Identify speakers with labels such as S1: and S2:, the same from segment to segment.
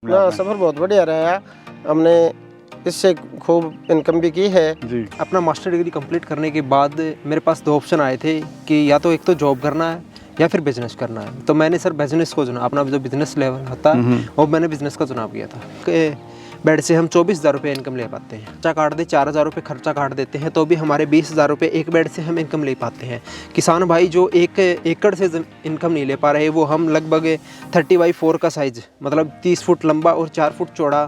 S1: ना सफ़र बहुत बढ़िया रहा। हमने इससे खूब इनकम भी की है
S2: जी।
S3: अपना मास्टर डिग्री कंप्लीट करने के बाद मेरे पास दो ऑप्शन आए थे कि या तो एक तो जॉब करना है या फिर बिजनेस करना है। तो मैंने सर बिजनेस को चुना, अपना जो बिजनेस लेवल होता है वो मैंने बिजनेस का चुनाव किया था। बेड से हम 24,000 रुपये इनकम ले पाते हैं। खर्चा काट दे 4,000 रुपये खर्चा काट देते हैं तो भी हमारे 20,000 रुपये एक बेड से हम इनकम ले पाते हैं। किसान भाई जो 1 एकड़ से इनकम नहीं ले पा रहे, वो हम लगभग 30x4 का साइज़ मतलब 30 फुट लंबा और 4 फुट चौड़ा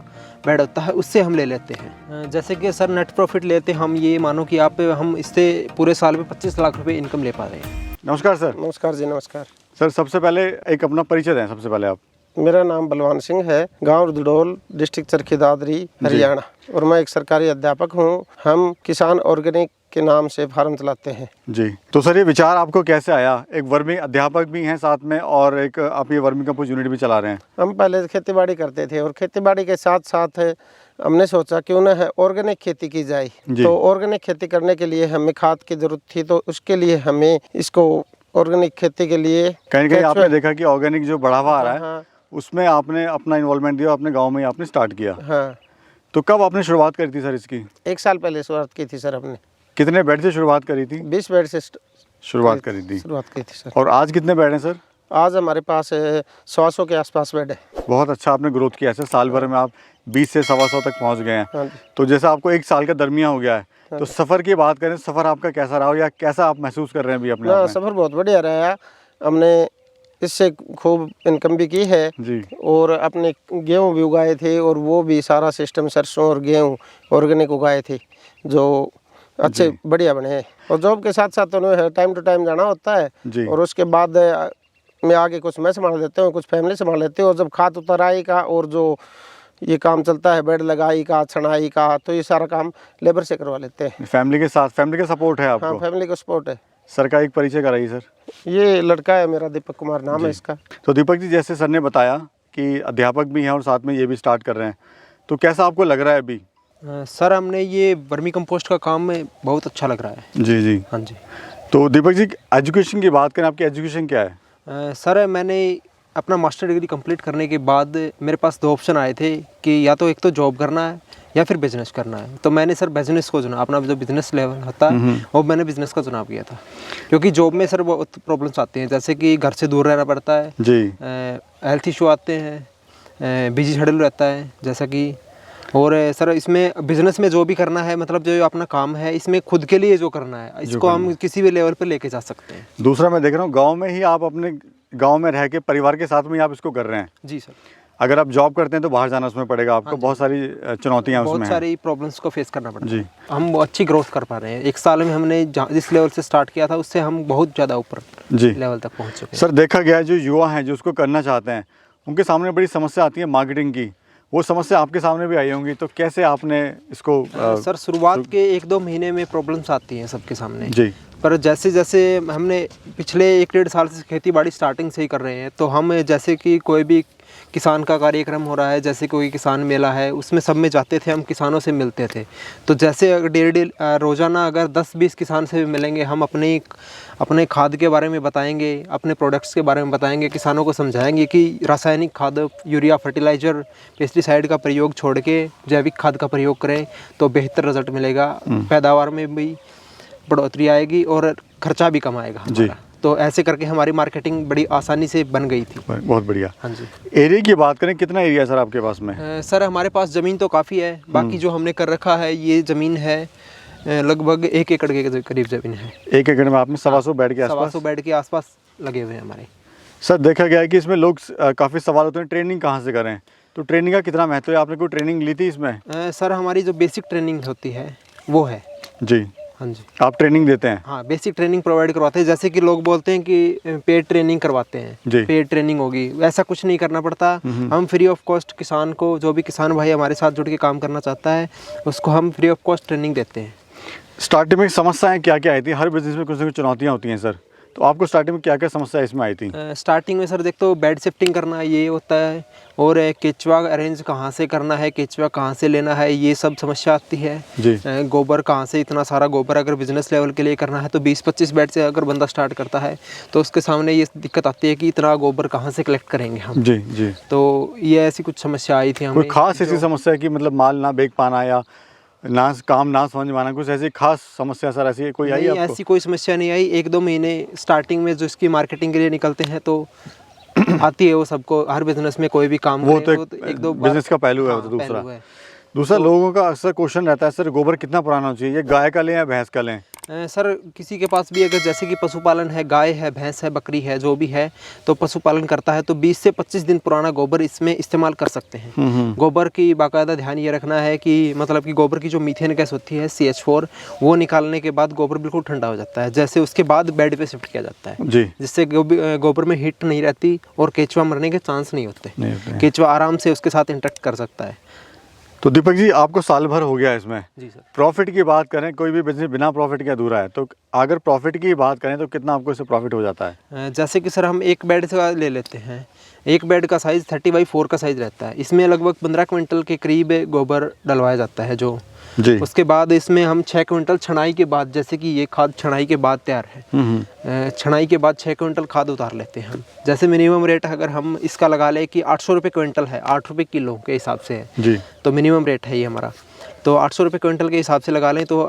S3: बेड होता है, उससे हम ले लेते हैं। जैसे कि सर नेट प्रॉफिट लेते हम ये मानो कि हम इससे पूरे साल में 25 लाख रुपए इनकम ले पा रहे हैं।
S2: नमस्कार सर।
S1: नमस्कार जी, नमस्कार
S2: सर सबसे पहले एक अपना परिचय दें। सबसे पहले आप।
S1: मेरा नाम बलवान सिंह है, गांव रुदडोल, डिस्ट्रिक्ट चरखी दादरी, हरियाणा, और मैं एक सरकारी अध्यापक हूं। हम किसान ऑर्गेनिक के नाम से फार्म चलाते हैं
S2: जी। तो सर ये विचार आपको कैसे आया? एक वर्मी अध्यापक भी हैं साथ में और एक आप ये वर्मी कंपोस्ट यूनिट भी चला रहे हैं।
S1: हम पहले खेतीबाड़ी करते थे और खेतीबाड़ी के साथ साथ हमने सोचा क्यों ना है ऑर्गेनिक खेती की जाए। तो ऑर्गेनिक खेती करने के लिए हमें खाद की जरूरत थी, तो उसके लिए हमें इसको ऑर्गेनिक खेती के लिए
S2: कहीं कहीं आपने देखा कि ऑर्गेनिक जो बढ़ावा आ रहा है उसमें आपने अपना इन्वॉल्वमेंट दिया, अपने गांव में ही आपने स्टार्ट किया।
S1: हाँ।
S2: तो कब आपने शुरुआत करी थी सर इसकी? 1
S1: साल पहले शुरुआत की थी सर हमने।
S2: कितने बेड से शुरुआत करी थी?
S1: 20 बेड से
S2: शुरुआत करी थी।
S1: शुरुआत की थी सर।
S2: और आज कितने बेड हैं सर?
S1: आज हमारे पास 100 के आसपास बेड है।
S2: बहुत अच्छा आपने ग्रोथ किया है सर। साल भर में आप 20 से 125 तक पहुंच गए हैं।
S1: हाँ।
S2: तो जैसा आपको 1 साल का दरमिया हो गया है, तो सफ़र की बात करें, सफ़र आपका कैसा रहा या कैसा आप महसूस कर रहे हैं अभी अपने आप में?
S1: सफ़र बहुत बढ़िया रहा। हमने इससे खूब इनकम भी की है
S2: जी।
S1: और अपने गेहूँ भी उगाए थे, और वो भी सारा सिस्टम सरसों और गेहूँ ऑर्गेनिक उगाए थे जो अच्छे बढ़िया बने हैं। और जॉब के साथ साथ तो टाइम टू टाइम जाना होता है
S2: जी।
S1: और उसके बाद मैं आगे कुछ मैं संभाल लेते हूँ, कुछ फैमिली संभाल लेते हूँ। और जब खाद उतराई का और जो ये काम चलता है बेड लगाई का, छनाई का, तो ये सारा काम लेबर से करवा लेते हैं।
S2: फैमिली के साथ, फैमिली का सपोर्ट है आपको?
S1: हाँ, फैमिली का सपोर्ट है।
S2: सर का एक परिचय कराइए सर।
S1: ये लड़का है मेरा, दीपक कुमार नाम है इसका।
S2: तो दीपक जी, जैसे सर ने बताया कि अध्यापक भी हैं और साथ में ये भी स्टार्ट कर रहे हैं, तो कैसा आपको लग रहा है अभी?
S3: सर हमने ये वर्मी कंपोस्ट का काम में बहुत अच्छा लग रहा है।
S2: जी जी।
S3: हाँ जी।
S2: तो दीपक जी, एजुकेशन की बात करें, आपकी एजुकेशन क्या है?
S3: सर मैंने अपना मास्टर डिग्री कंप्लीट करने के बाद मेरे पास दो ऑप्शन आए थे कि या तो एक तो जॉब करना है या फिर बिजनेस करना है। तो मैंने सर बिजनेस को चुना, अपना जो बिजनेस लेवल होता है वो मैंने बिजनेस का चुनाव किया था। क्योंकि जॉब में सर बहुत प्रॉब्लम्स आती हैं, जैसे कि घर से दूर रहना पड़ता है
S2: जी,
S3: हेल्थ इशू आते हैं, बिजी शेड्यूल रहता है जैसा कि। और सर इसमें बिजनेस में जो भी करना है, मतलब जो अपना काम है इसमें खुद के लिए जो करना है, इसको हम किसी भी लेवल पर लेके जा सकते हैं।
S2: दूसरा मैं देख रहा हूँ गाँव में ही आप अपने गाँव में रह के परिवार के साथ में आप इसको कर रहे हैं।
S3: जी सर।
S2: अगर आप जॉब करते हैं तो बाहर जाना उसमें पड़ेगा आपको। बहुत सारी चुनौतियाँ उसमें
S3: बहुत सारी प्रॉब्लम्स को फेस करना पड़ता है।
S2: जी।
S3: हम अच्छी ग्रोथ कर पा रहे हैं। 1 साल में हमने जिस लेवल से स्टार्ट किया था उससे हम बहुत ज़्यादा ऊपर
S2: जी
S3: लेवल तक पहुंच चुके हैं।
S2: सर देखा गया है जो युवा हैं जो उसको करना चाहते हैं, उनके सामने बड़ी समस्या आती है मार्केटिंग की। वो समस्या आपके सामने भी आई होंगी, तो कैसे आपने इसको?
S3: सर शुरुआत के 1-2 महीने में प्रॉब्लम्स आती हैं सबके सामने
S2: जी।
S3: पर जैसे जैसे हमने पिछले 1-1.5 साल से खेती बाड़ी स्टार्टिंग से ही कर रहे हैं, तो हम जैसे कि कोई भी किसान का कार्यक्रम हो रहा है, जैसे कोई किसान मेला है, उसमें सब में जाते थे, हम किसानों से मिलते थे। तो जैसे अगर डेली रोज़ाना अगर 10-20 किसान से भी मिलेंगे, हम अपने खाद के बारे में बताएंगे, अपने प्रोडक्ट्स के बारे में बताएंगे, किसानों को समझाएंगे कि रासायनिक खाद, यूरिया, फर्टिलाइज़र, पेस्टिसाइड का प्रयोग छोड़ के जैविक खाद का प्रयोग करें तो बेहतर रिजल्ट मिलेगा, पैदावार में भी बढ़ोतरी आएगी और खर्चा भी कम आएगा हमारा। तो ऐसे करके हमारी मार्केटिंग बड़ी आसानी से बन गई थी।
S2: बहुत बढ़िया।
S3: हाँ जी।
S2: एरिया की बात करें, कितना एरिया है सर आपके पास में?
S3: सर हमारे पास ज़मीन तो काफ़ी है, बाकी जो हमने कर रखा है ये ज़मीन है लगभग 1 एकड़ के करीब ज़मीन है।
S2: 1 एकड़ में आपने 125 बेड के आसपास?
S3: 125 बेड के आसपास लगे हुए हैं हमारे।
S2: सर देखा गया है कि इसमें लोग काफ़ी सवाल होते हैं, ट्रेनिंग कहाँ से करें, तो ट्रेनिंग का कितना महत्व है? आपने कोई ट्रेनिंग ली थी इसमें?
S3: सर हमारी जो बेसिक ट्रेनिंग होती है वो है।
S2: जी।
S3: हाँ जी।
S2: आप ट्रेनिंग देते हैं?
S3: हाँ, बेसिक ट्रेनिंग प्रोवाइड करवाते हैं। जैसे कि लोग बोलते हैं कि पेड ट्रेनिंग करवाते हैं, पेड ट्रेनिंग होगी, वैसा कुछ नहीं करना पड़ता। हम फ्री ऑफ कॉस्ट किसान को, जो भी किसान भाई हमारे साथ जुड़ के काम करना चाहता है, उसको हम फ्री ऑफ कॉस्ट ट्रेनिंग देते हैं।
S2: स्टार्टिंग में समस्याएं क्या क्या आई थी? हर बिजनेस में कुछ ना कुछ चुनौतियाँ होती हैं सर, तो आपको स्टार्टिंग में क्या क्या समस्या इसमें आई थी?
S3: स्टार्टिंग में सर देख तो बेड शिफ्टिंग करना ये होता है, और केचुआ अरेंज कहाँ से करना है, केचुआ कहाँ से लेना है, ये सब समस्या आती है
S2: जी।
S3: गोबर कहाँ से, इतना सारा गोबर अगर बिजनेस लेवल के लिए करना है तो 20-25 बेड से अगर बंदा स्टार्ट करता है तो उसके सामने ये दिक्कत आती है कि इतना गोबर कहाँ से कलेक्ट करेंगे हम।
S2: जी जी।
S3: तो ये ऐसी कुछ समस्या आई थी हमें।
S2: कोई खास ऐसी समस्या है कि मतलब माल ना बेच पाना या ना काम ना समझ में आना, कुछ ऐसी खास समस्या सर ऐसी कोई आई
S3: नहीं,
S2: आपको?
S3: ऐसी कोई समस्या नहीं आई। 1-2 महीने स्टार्टिंग में जो इसकी मार्केटिंग के लिए निकलते हैं तो आती है, वो सबको, हर बिजनेस में कोई भी काम
S2: वो
S3: करे,
S2: तो
S3: एक दो
S2: बिजनेस का पहलू है।
S3: हाँ,
S2: वो तो दूसरा
S3: पहलू है।
S2: दूसरा लोगों का अक्सर क्वेश्चन रहता है सर गोबर कितना पुराना होना चाहिए, ये गाय का लें या भैंस का लें?
S3: सर किसी के पास भी अगर जैसे कि पशुपालन है, गाय है, भैंस है, बकरी है, जो भी है तो पशुपालन करता है तो 20 से 25 दिन पुराना गोबर इसमें इस्तेमाल कर सकते हैं। गोबर की बाकायदा ध्यान ये रखना है कि मतलब कि गोबर की जो मीथेन गैस होती है CH4, वो निकालने के बाद गोबर बिल्कुल ठंडा हो जाता है, जैसे उसके बाद बेड पे शिफ्ट किया जाता है
S2: जी।
S3: जिससे गोबर में हीट नहीं रहती और केचुआ मरने के चांस नहीं होते। केचुआ आराम से उसके साथ इंटरेक्ट कर सकता है।
S2: तो दीपक जी आपको साल भर हो गया इसमें।
S3: जी सर।
S2: प्रॉफिट की बात करें, कोई भी बिजनेस बिना प्रॉफिट के अधूरा है, तो अगर प्रॉफिट की बात करें तो कितना आपको इससे प्रॉफिट हो जाता है?
S3: जैसे कि सर हम एक बेड से ले लेते हैं, एक बेड का साइज़ 30x4 का साइज़ रहता है, इसमें लगभग 15 क्विंटल के करीब गोबर डलवाया जाता है जो
S2: जी।
S3: उसके बाद इसमें हम 6 क्विंटल छनाई के बाद, जैसे कि ये खाद छनाई के बाद तैयार है, छनाई के बाद 6 क्विंटल खाद उतार लेते हैं हम। जैसे मिनिमम रेट अगर हम इसका लगा लें कि 800 रुपये क्विंटल है, 8 रुपये किलो के हिसाब से है
S2: जी,
S3: तो मिनिमम रेट है ये हमारा, तो 800 रुपये क्विंटल के हिसाब से लगा लें तो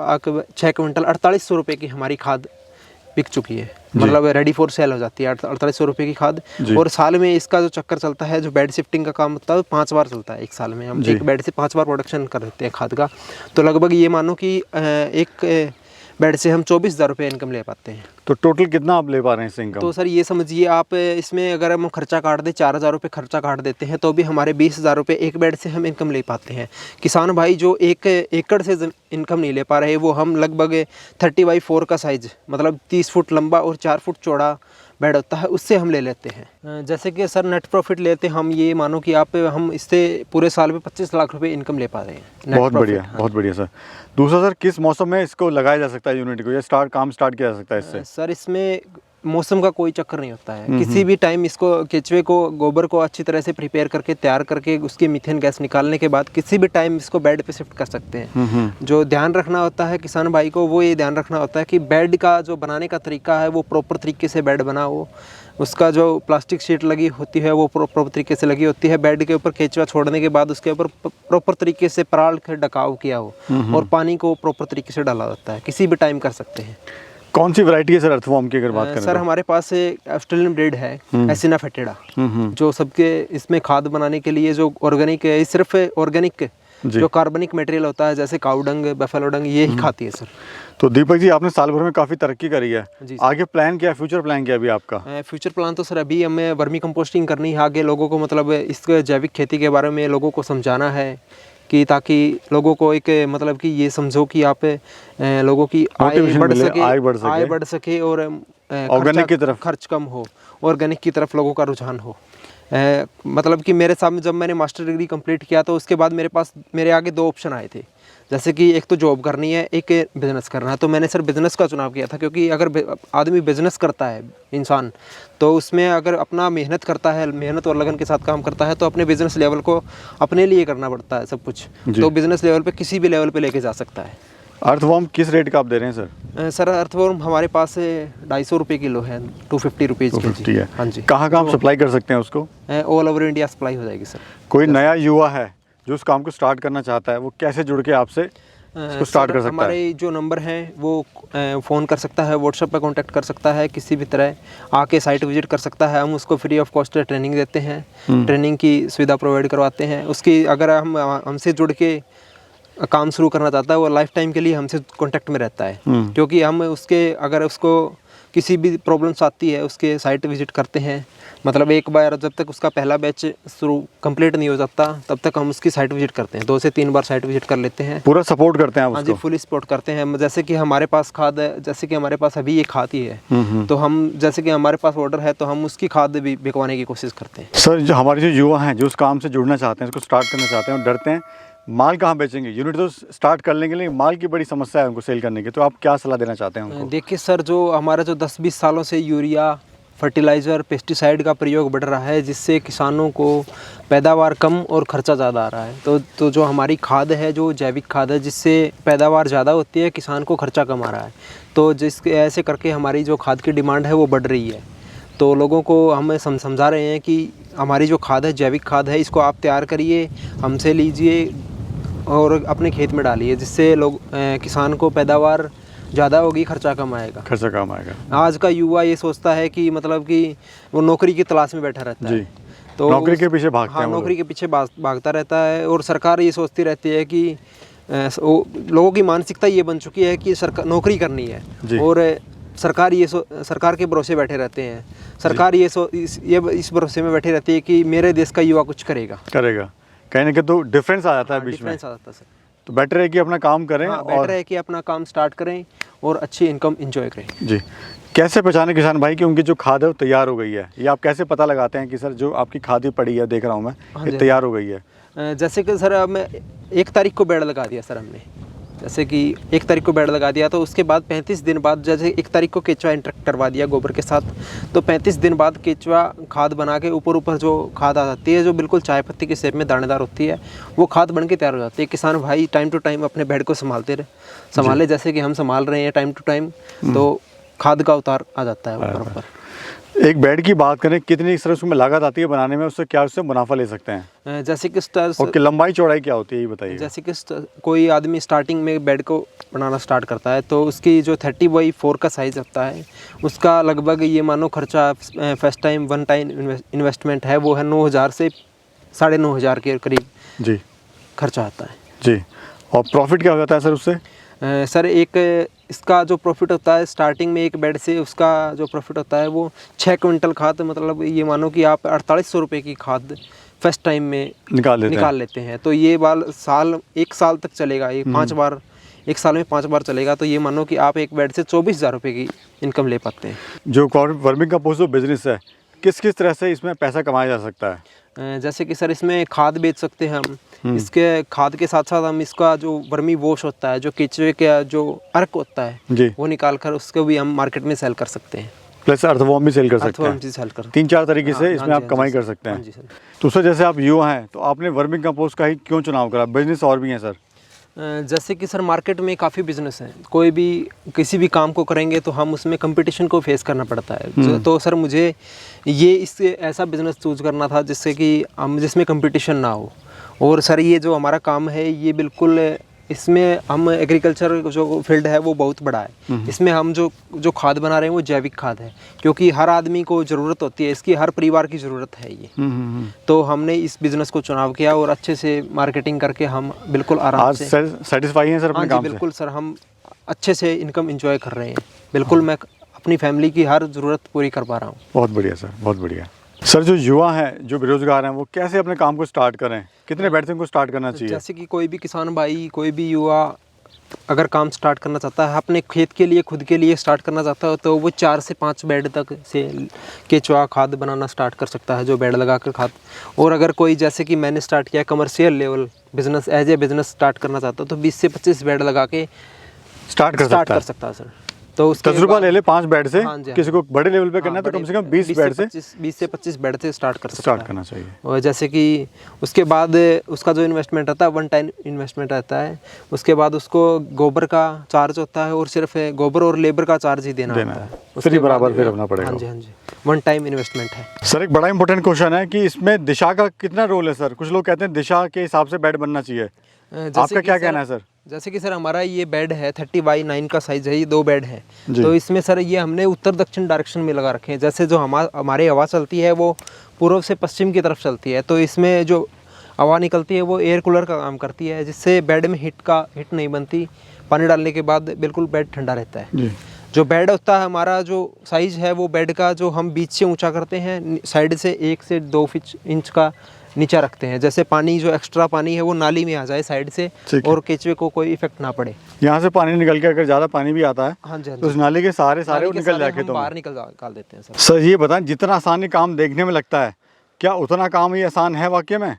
S3: 6 क्विंटल 4800 रुपये की हमारी खाद बिक चुकी है, मतलब रेडी फॉर सेल हो जाती है 4800 रुपये की खाद। और साल में इसका जो चक्कर चलता है, जो बेड शिफ्टिंग का काम होता है 5 बार चलता है एक साल में, हम एक बेड से 5 बार प्रोडक्शन कर देते हैं खाद का, तो लगभग ये मानो कि एक बेड से हम 24,000 रुपये इनकम ले पाते हैं।
S2: तो टोटल कितना आप ले पा रहे हैं इससे इनकम?
S3: तो सर ये समझिए आप, इसमें अगर हम खर्चा काट दें 4,000 रुपये खर्चा काट देते हैं तो भी हमारे 20,000 रुपये एक बेड से हम इनकम ले पाते हैं। किसान भाई जो 1 एकड़ से इनकम नहीं ले पा रहे, वो हम लगभग 30x4 का साइज़, मतलब 30 फुट लंबा और 4 फुट चौड़ा बेड होता है, उससे हम ले लेते हैं। जैसे कि सर नेट प्रॉफिट लेते हैं हम, ये मानो कि हम इससे पूरे साल में 25 लाख रुपए इनकम ले पा रहे हैं।
S2: बहुत बढ़िया, बहुत बढ़िया सर। दूसरा सर, किस मौसम में इसको लगाया जा सकता है यूनिट को, या काम स्टार्ट किया जा सकता है इससे?
S3: सर इसमें मौसम का कोई चक्कर नहीं होता है, किसी भी टाइम इसको केचुए को गोबर को अच्छी तरह से प्रिपेयर करके तैयार करके उसकी मीथेन गैस निकालने के बाद किसी भी टाइम इसको बेड पे शिफ्ट कर सकते हैं। जो ध्यान रखना होता है किसान भाई को, वो ये ध्यान रखना होता है कि बेड का जो बनाने का तरीका है वो प्रॉपर तरीके से बेड बना हो, उसका जो प्लास्टिक शीट लगी होती है वो प्रॉपर तरीके से लगी होती है, बेड के ऊपर केचुआ छोड़ने के बाद उसके ऊपर प्रॉपर तरीके से पराल के ढकाव किया हो और पानी को प्रॉपर तरीके से डाला जाता है, किसी भी टाइम कर सकते हैं।
S2: कौन सी वैरायटी है सर अर्थवॉर्म की अगर बात करें?
S3: सर हमारे पास ऑस्ट्रेलियन ब्रीड है एसिना फेटेडा, जो सबके इसमें खाद बनाने के लिए जो ऑर्गेनिक है, सिर्फ ऑर्गेनिक जो कार्बनिक मटेरियल होता है जैसे काउडंग, बफेलो डंग, ये ही खाती है सर। तो
S2: दीपक जी आपने साल भर में काफ़ी तरक्की करी है, आगे प्लान क्या है, फ्यूचर प्लान क्या है अभी आपका?
S3: फ्यूचर प्लान तो सर अभी हमें वर्मी कंपोस्टिंग करनी है, आगे लोगों को मतलब इस जैविक खेती के बारे में लोगों को समझाना है कि ताकि लोगों को एक मतलब कि ये समझो कि आप लोगों की आय बढ़ सके और
S2: ऑर्गेनिक की तरफ
S3: खर्च कम हो, ऑर्गेनिक की तरफ लोगों का रुझान हो। मतलब कि मेरे सामने जब मैंने मास्टर डिग्री कंप्लीट किया तो उसके बाद मेरे आगे 2 ऑप्शन आए थे, जैसे कि एक तो जॉब करनी है, एक बिज़नेस करना है। तो मैंने सर बिज़नेस का चुनाव किया था, क्योंकि अगर आदमी बिज़नेस करता है इंसान, तो उसमें अगर अपना मेहनत करता है, मेहनत और लगन के साथ काम करता है, तो अपने बिज़नेस लेवल को अपने लिए करना पड़ता है सब कुछ, तो बिज़नेस लेवल पे किसी भी लेवल पे लेके जा सकता है।
S2: अर्थवॉर्म किस रेट का आप दे रहे हैं सर?
S3: सर अर्थवॉर्म हमारे पास 250 रुपये किलो है, 250 रुपीज़ के जी। हाँ जी।
S2: कहाँ आप सप्लाई कर सकते हैं उसको?
S3: ऑल ओवर इंडिया सप्लाई हो जाएगी सर।
S2: कोई नया युवा है जो उस काम को स्टार्ट करना चाहता है, वो कैसे जुड़ के आपसे इसको स्टार्ट कर सकता है?
S3: हमारे जो नंबर हैं वो फ़ोन कर सकता है, व्हाट्सएप पर कांटेक्ट कर सकता है, किसी भी तरह आके साइट विजिट कर सकता है। हम उसको फ्री ऑफ कॉस्ट ट्रेनिंग देते हैं, ट्रेनिंग की सुविधा प्रोवाइड करवाते हैं। उसकी अगर हमसे जुड़ के काम शुरू करना चाहता है, वो लाइफ टाइम के लिए हमसे कांटेक्ट में रहता है, क्योंकि हम अगर उसको किसी भी प्रॉब्लम्स आती है उसके साइट विजिट करते हैं, मतलब एक बार जब तक उसका पहला बैच शुरू कंप्लीट नहीं हो जाता तब तक हम उसकी साइट विजिट करते हैं, 2 से 3 बार साइट विजिट कर लेते हैं,
S2: पूरा सपोर्ट करते हैं आप उसको?
S3: हाँ जी, फुली सपोर्ट करते हैं। जैसे कि हमारे पास खाद है, जैसे कि हमारे पास अभी ये खाद ही है, तो हम जैसे कि हमारे पास ऑर्डर है तो हम उसकी खाद भी बिकवाने की कोशिश करते हैं।
S2: सर जो हमारे जो युवा हैं जो उस काम से जुड़ना चाहते हैं, इसको स्टार्ट करना चाहते हैं और डरते हैं, माल कहाँ बेचेंगे? यूनिट तो स्टार्ट कर लेंगे लेकिन माल की बड़ी समस्या है उनको सेल करने की, तो आप क्या सलाह देना चाहते हैं उनको?
S3: देखिए सर, जो हमारा जो 10-20 सालों से यूरिया, फर्टिलाइज़र, पेस्टिसाइड का प्रयोग बढ़ रहा है, जिससे किसानों को पैदावार कम और ख़र्चा ज़्यादा आ रहा है। तो जो हमारी खाद है, जो जैविक खाद है, जिससे पैदावार ज़्यादा होती है, किसान को खर्चा कम आ रहा है। तो ऐसे करके हमारी जो खाद की डिमांड है वो बढ़ रही है। तो लोगों को हम समझा रहे हैं कि हमारी जो खाद है, जैविक खाद है, इसको आप तैयार करिए, हमसे लीजिए और अपने खेत में डालिए, जिससे किसान को पैदावार ज़्यादा होगी, खर्चा कम आएगा।
S2: खर्चा कम आएगा।
S3: आज का युवा ये सोचता है कि मतलब कि वो नौकरी की तलाश में बैठा रहता है,
S2: तो नौकरी के पीछे भागता है।
S3: नौकरी के पीछे भागता रहता है। और सरकार ये सोचती रहती है कि लोगों की मानसिकता ये बन चुकी है कि नौकरी करनी है, और सरकार के भरोसे बैठे रहते हैं। सरकार इस भरोसे में बैठी रहती है कि मेरे देश का युवा कुछ करेगा।
S2: कहीं ना कहीं तो डिफरेंस आ जाता है बीच में।
S3: डिफरेंस आ जाता है सर।
S2: तो बेटर है कि अपना काम करें।
S3: बेटर है कि अपना काम स्टार्ट करें और अच्छी इनकम एंजॉय करें।
S2: जी, कैसे पहचाने किसान भाई कि उनकी जो खाद है वो तैयार हो गई है? ये आप कैसे पता लगाते हैं कि सर जो आपकी खाद ही पड़ी है, देख रहा हूँ मैं, ये तैयार हो गई है?
S3: जैसे कि सर, अब मैं 1 तारीख को बेड़ लगा दिया सर हमने। जैसे कि 1 तारीख को बेड़ लगा दिया, तो उसके बाद 35 दिन बाद, जैसे 1 तारीख को केचुआ इंट्रैक्ट करवा दिया गोबर के साथ, तो 35 दिन बाद केचुआ खाद बना के ऊपर जो खाद आ जाती है, जो बिल्कुल चाय पत्ती के शेप में दानेदार होती है, वो खाद बन के तैयार हो जाती है। किसान भाई टाइम टू टाइम अपने बेड को संभाले, जैसे कि हम संभाल रहे हैं टाइम टू टाइम, तो खाद का उतार आ जाता है ऊपर।
S2: एक बेड की बात करें, कितनी सर उसमें लागत आती है बनाने में? उससे मुनाफा ले सकते हैं?
S3: जैसे कि
S2: और लंबाई चौड़ाई क्या होती है ये बताइए।
S3: जैसे कि कोई आदमी स्टार्टिंग में बेड को बनाना स्टार्ट करता है, तो उसकी जो 30x4 का साइज़ होता है, उसका लगभग ये मानो खर्चा फर्स्ट टाइम 1 टाइम इन्वेस्टमेंट है, वो है 9,000 से 9,500 के करीब
S2: जी
S3: खर्चा आता है।
S2: जी। और प्रॉफिट क्या हो जाता है सर उससे?
S3: सर, इसका जो प्रॉफिट होता है स्टार्टिंग में एक बेड से, उसका जो प्रॉफिट होता है वो 6 क्विंटल खाद, मतलब ये मानो कि आप 4800 रुपये की खाद फर्स्ट टाइम में निकाल लेते हैं। तो ये 1 साल तक चलेगा, ये 5 बार, 1 साल में 5 बार चलेगा। तो ये मानो कि आप एक बेड से 24,000 रुपये की इनकम ले पाते हैं।
S2: जो वर्मिंग कंपोस्ट जो बिजनेस है, किस तरह से इसमें पैसा कमाया जा सकता है?
S3: जैसे कि सर, इसमें खाद बेच सकते हैं हम। इसके खाद के साथ साथ हम इसका जो वर्मी वॉश होता है, जो केचुए का जो अर्क होता है, वो निकाल कर उसको भी हम मार्केट में सेल कर सकते हैं।
S2: प्लस अर्थवॉर्म भी सेल कर सकते हैं। 3-4 तरीके से इसमें आप कमाई कर सकते हैं। तो सर, जैसे आप युवा हैं, तो आपने वर्मिंग कंपोस्ट का ही क्यों चुनाव करा? बिजनेस और भी हैं सर?
S3: जैसे कि सर, मार्केट में काफ़ी बिजनेस हैं। कोई भी किसी भी काम को करेंगे तो हम उसमें कंपटीशन को फेस करना पड़ता है। तो सर, मुझे इससे ऐसा बिजनेस चूज करना था जिसमें कंपटीशन ना हो। और सर, ये जो हमारा काम है, ये बिल्कुल इसमें हम एग्रीकल्चर जो फील्ड है वो बहुत बड़ा है। इसमें हम जो खाद बना रहे हैं वो जैविक खाद है, क्योंकि हर आदमी को ज़रूरत होती है इसकी, हर परिवार की ज़रूरत है ये। तो हमने इस बिज़नेस को चुनाव किया और अच्छे से मार्केटिंग करके हम बिल्कुल आराम से
S2: सेटिस्फाई हैं सर अपने काम से?
S3: बिल्कुल सर, हम अच्छे से इनकम एंजॉय कर रहे हैं। बिल्कुल मैं अपनी फैमिली की हर ज़रूरत पूरी कर पा रहा हूँ।
S2: बहुत बढ़िया सर, बहुत बढ़िया। सर, जो युवा हैं, जो बेरोजगार हैं, वो कैसे अपने काम को स्टार्ट करें? कितने बेड से उनको स्टार्ट करना चाहिए?
S3: जैसे कि कोई भी किसान भाई, कोई भी युवा अगर काम स्टार्ट करना चाहता है, अपने खेत के लिए, खुद के लिए स्टार्ट करना चाहता है, तो वो 4 से 5 बेड तक से केचुआ खाद बनाना स्टार्ट कर सकता है, जो बेड लगा कर खाद। और अगर कोई, जैसे कि मैंने स्टार्ट किया, commercial level business, as a business start करना चाहता है, तो 20 से 25 बेड लगा के स्टार्ट कर सकता है सर। तो
S2: तजुर्बा ले ले 5 बेड से।
S3: हाँ जी,
S2: किसी को बड़े लेवल पे करना है तो कम से कम 20 बेड से
S3: 20 से 25 बेड से स्टार्ट करना
S2: चाहिए।
S3: और जैसे कि उसके बाद उसका जो इन्वेस्टमेंट रहता है, 1 टाइम इन्वेस्टमेंट रहता है। उसके बाद उसको गोबर का चार्ज होता है, और सिर्फ गोबर और लेबर का चार्ज ही देना होता है।
S2: उसके बराबर फिर अपना पड़ेगा।
S3: हाँ जी, 1 टाइम इन्वेस्टमेंट है।
S2: सर, एक बड़ा इंपॉर्टेंट क्वेश्चन है कि इसमें दिशा का कितना रोल है सर? कुछ लोग कहते हैं दिशा के हिसाब से बेड बनना चाहिए, आपका क्या कहना है सर?
S3: जैसे कि सर, हमारा ये बेड है 30x9 का साइज है, ये 2 बेड है। तो इसमें सर ये हमने उत्तर दक्षिण डायरेक्शन में लगा रखे हैं। जैसे जो हमारी हवा चलती है वो पूर्व से पश्चिम की तरफ चलती है, तो इसमें जो हवा निकलती है वो एयर कूलर का काम करती है, जिससे बेड में हीट नहीं बनती। पानी डालने के बाद बिल्कुल बेड ठंडा रहता है। जो बेड होता है हमारा, जो साइज़ है वो बेड का, जो हम बीच से ऊंचा करते हैं, साइड से 1 से 2 इंच का नीचा रखते हैं। जैसे पानी, जो एक्स्ट्रा पानी है वो नाली में आ जाए साइड से, और केचुए को कोई इफेक्ट ना पड़े।
S2: यहाँ से पानी निकल के अगर ज़्यादा पानी भी आता है,
S3: हाँ जी,
S2: तो उस नाली के सारे निकल जाके तो
S3: बाहर निकाल देते हैं सर।
S2: सर, ये बताएं, जितना आसान ये काम देखने में लगता है, क्या उतना काम ये आसान है वाकई में?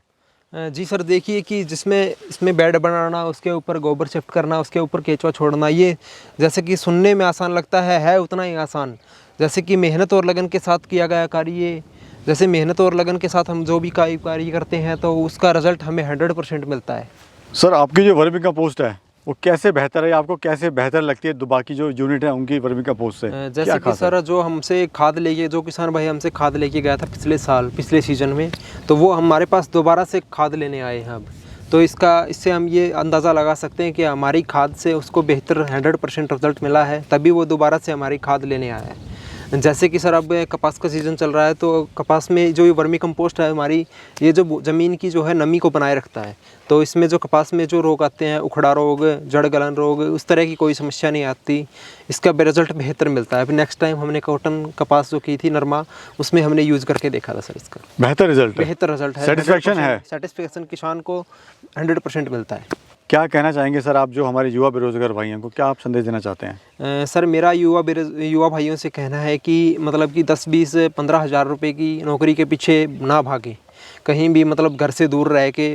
S3: जी सर, देखिए कि जिसमें इसमें बेड बनाना, उसके ऊपर गोबर शिफ्ट करना, उसके ऊपर केचुआ छोड़ना, ये जैसे कि सुनने में आसान लगता है उतना ही आसान। जैसे कि मेहनत और लगन के साथ किया गया कार्य, जैसे मेहनत और लगन के साथ हम जो भी कार्य करते हैं तो उसका रिजल्ट हमें 100% मिलता है।
S2: सर आपकी जो वर्मी कंपोस्ट है वो कैसे बेहतर है, आपको कैसे बेहतर लगती है बाकी जो यूनिट है उनकी वर्मी कंपोस्ट से?
S3: जैसे कि सर जो हमसे खाद लेके, जो किसान भाई हमसे खाद लेके गया था पिछले सीजन में, तो वो हमारे पास दोबारा से खाद लेने आए हैं अब। तो इससे हम ये अंदाज़ा लगा सकते हैं कि हमारी खाद से उसको बेहतर 100% रिजल्ट मिला है, तभी वो दोबारा से हमारी खाद लेने आया है। जैसे कि सर अब कपास का सीज़न चल रहा है, तो कपास में जो ये वर्मी कंपोस्ट है हमारी, ये जो ज़मीन की जो है नमी को बनाए रखता है। तो इसमें जो कपास में जो रोग आते हैं, उखड़ा रोग, जड़ गलन रोग, उस तरह की कोई समस्या नहीं आती। इसका रिजल्ट बेहतर मिलता है। फिर नेक्स्ट टाइम हमने कॉटन कपास जो की थी नरमा, उसमें हमने यूज़ करके देखा था सर, इसका बेहतर रिजल्ट है।
S2: सेटिस्फेक्शन है,
S3: सेटिस्फेक्शन किसान को 100% मिलता है।
S2: क्या कहना चाहेंगे सर आप जो हमारे युवा बेरोजगार भाइयों को, क्या आप संदेश देना चाहते हैं?
S3: सर मेरा युवा भाइयों से कहना है कि मतलब कि 10, 20, 15 हज़ार रुपये की नौकरी के पीछे ना भागें। कहीं भी मतलब घर से दूर रह के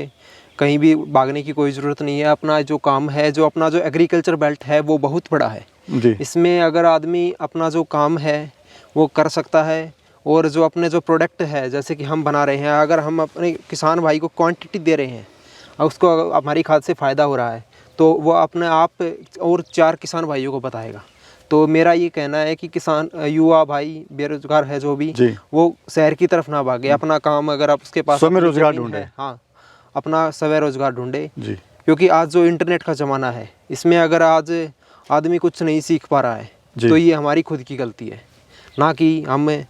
S3: कहीं भी भागने की कोई ज़रूरत नहीं है। अपना जो काम है, जो अपना जो एग्रीकल्चर बेल्ट है वो बहुत बड़ा है
S2: जी।
S3: इसमें अगर आदमी अपना जो काम है वो कर सकता है, और जो अपने जो प्रोडक्ट है जैसे कि हम बना रहे हैं, अगर हम अपने किसान भाई को क्वांटिटी दे रहे हैं और उसको हमारी खाद से फ़ायदा हो रहा है, तो वो अपने आप और 4 किसान भाइयों को बताएगा। तो मेरा ये कहना है कि किसान युवा भाई बेरोजगार है जो भी, वो शहर की तरफ ना भागे। अपना काम अगर आप उसके पास
S2: स्वयं रोजगार ढूंढे,
S3: हाँ अपना स्वयं रोजगार ढूंढे, क्योंकि आज जो इंटरनेट का ज़माना है, इसमें अगर आज आदमी कुछ नहीं सीख पा रहा है तो ये हमारी खुद की गलती है, ना कि हम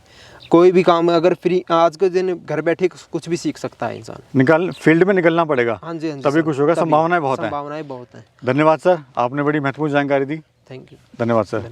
S3: कोई भी काम अगर फ्री आज के दिन घर बैठे कुछ भी सीख सकता है इंसान।
S2: फील्ड में निकलना पड़ेगा।
S3: हाँ जी,
S2: तभी कुछ होगा। संभावनाएं बहुत हैं।
S3: संभावनाएं बहुत हैं।
S2: धन्यवाद सर, आपने बड़ी महत्वपूर्ण जानकारी दी।
S3: Thank you.
S2: धन्यवाद सर।